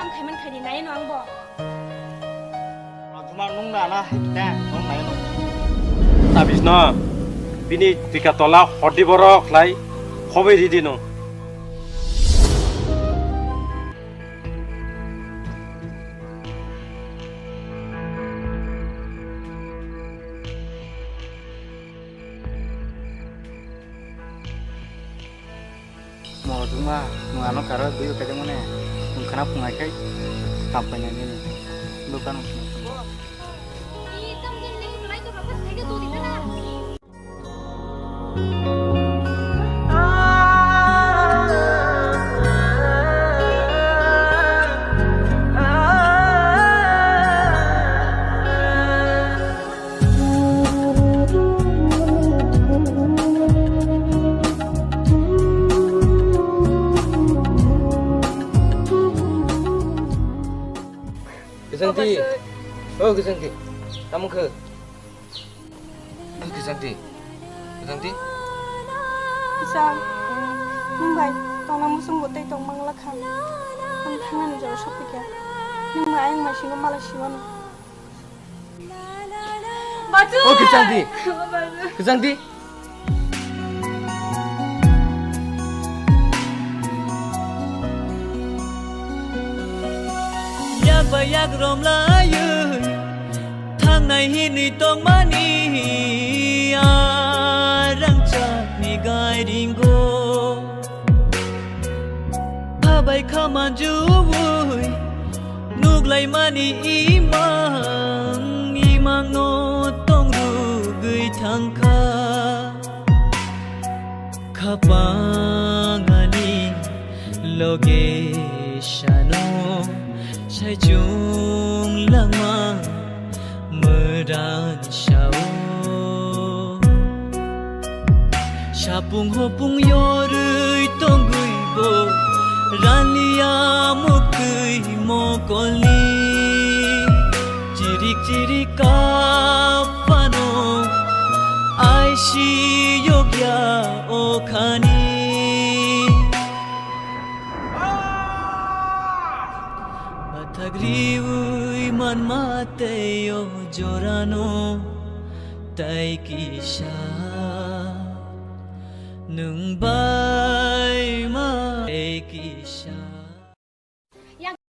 ามไขมันไขดีไหนน้องบอกcuma nung na na kita nung na nung abis na bini pikatola hodi borok lai hobe di no mau cuma ngano karo duyo kaje mone khana pungai kai kampanye ni bukan Kesanti, oh Kesanti, kamu ke? Kesanti, Kesanti. Kesang, Mumbai, tong namu sungguh teh tong manglakan, tangan jauh shopping ya, nung ayang masih ngomong malah siwan. Batu. Oh Kesanti, Kesanti. Bayak rom layu thang này hi ni tong mani arang chat ni gai ringo ha bai khaman ju vui nuk lai mani imang no tong ru gui thang kha khapangani loge shano Sai chung lama meran shao Shapung hopung yorui tonggui bo Ranlia mukui mokoli Jirik jirik kapano Aishi yogya okhani Tagriui man mateo jorano tai kisha nung bai ma kisha